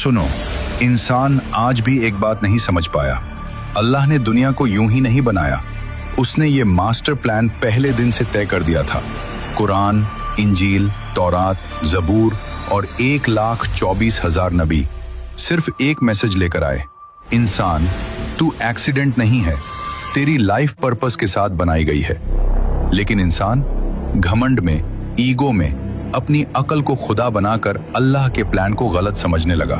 सुनो, इंसान आज भी एक बात नहीं समझ पाया। अल्लाह ने दुनिया को यूं ही नहीं बनाया। उसने ये मास्टर प्लान पहले दिन से तय कर दिया था। कुरान, इंजील, तौरात, जबूर और 1,24,000 नबी सिर्फ एक मैसेज लेकर आए। इंसान, तू एक्सीडेंट नहीं है, तेरी लाइफ पर्पस के साथ बनाई गई है। लेकिन इंसान घमंड में, ईगो में अपनी अकल को खुदा बनाकर अल्लाह के प्लान को गलत समझने लगा।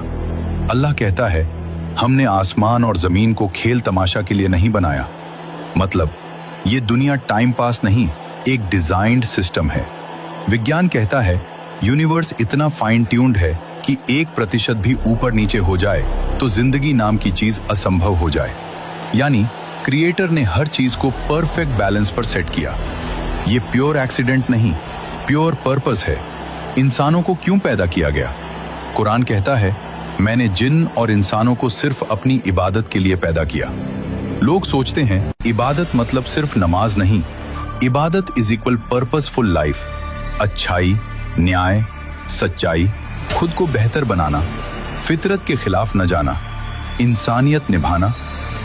अल्लाह कहता है, हमने आसमान और जमीन को खेल तमाशा के लिए नहीं बनाया। मतलब ये दुनिया टाइम पास नहीं, एक डिजाइन्ड सिस्टम है। विज्ञान कहता है यूनिवर्स इतना फाइन ट्यून्ड है कि 1% भी ऊपर नीचे हो जाए तो जिंदगी नाम की चीज असंभव हो जाए। यानी क्रिएटर ने हर चीज को परफेक्ट बैलेंस पर सेट किया। ये प्योर एक्सीडेंट नहीं, प्योर पर्पस है। इंसानों को क्यों पैदा किया गया? कुरान कहता है, मैंने जिन और इंसानों को सिर्फ अपनी इबादत के लिए पैदा किया। लोग सोचते हैं इबादत मतलब सिर्फ नमाज नहीं। इबादत इज इक्वल पर्पसफुल लाइफ। अच्छाई, न्याय, सच्चाई, खुद को बेहतर बनाना, फितरत के खिलाफ न जाना, इंसानियत निभाना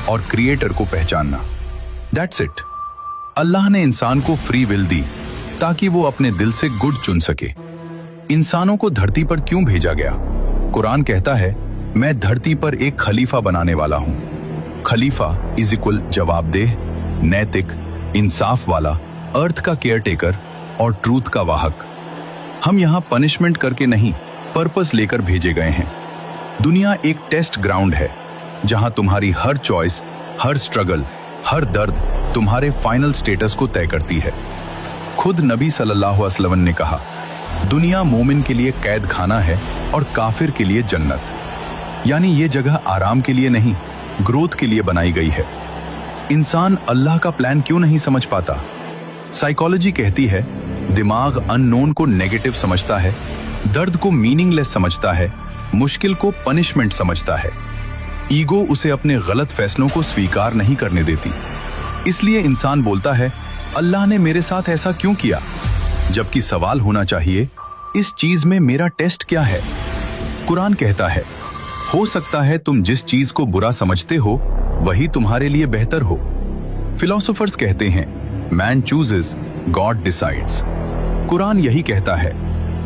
और क्रिएटर को पहचानना। That's it. अल्लाह ने इंसान को फ्री विल दी ताकि वो अपने दिल से गुड चुन सके। इंसानों को धरती पर क्यों भेजा गया? कुरान कहता है, मैं धरती पर एक खलीफा बनाने वाला हूं। खलीफा इज इक्वल जवाबदेह, नैतिक, इंसाफ वाला, अर्थ का केयरटेकर और ट्रूथ का वाहक। हम यहां पनिशमेंट करके नहीं, पर्पस लेकर भेजे गए हैं। दुनिया एक टेस्ट ग्राउंड है जहां तुम्हारी हर चॉइस, हर स्ट्रगल, हर दर्द तुम्हारे फाइनल स्टेटस को तय करती है। खुद नबी सल्लल्लाहु अलैहि वसल्लम ने कहा, दुनिया मोमिन के लिए कैद खाना है और काफिर के लिए जन्नत। यानी ये जगह आराम के लिए नहीं, ग्रोथ के लिए बनाई गई है। इंसान अल्लाह का प्लान क्यों नहीं समझ पाता? साइकोलॉजी कहती है, दिमाग अननोन को नेगेटिव समझता है, दर्द को मीनिंगलेस समझता है, मुश्किल को पनिशमेंट समझता है। ईगो उसे अपने गलत फैसलों को स्वीकार नहीं करने देती। इसलिए इंसान बोलता है, अल्लाह ने मेरे साथ ऐसा क्यों किया? जबकि सवाल होना चाहिए, इस चीज में मेरा टेस्ट क्या है? कुरान कहता है, हो सकता है तुम जिस चीज को बुरा समझते हो वही तुम्हारे लिए बेहतर हो। फिलोसोफर्स कहते हैं, man chooses, God decides. Quran यही कहता है,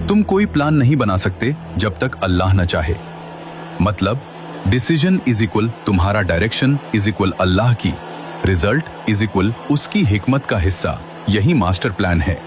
तुम कोई प्लान नहीं बना सकते जब तक अल्लाह न चाहे। मतलब डिसीजन इज इक्वल तुम्हारा डायरेक्शन इज इक्वल अल्लाह की, रिजल्ट इज इक्वल उसकी हिकमत का हिस्सा। यही मास्टर प्लान है।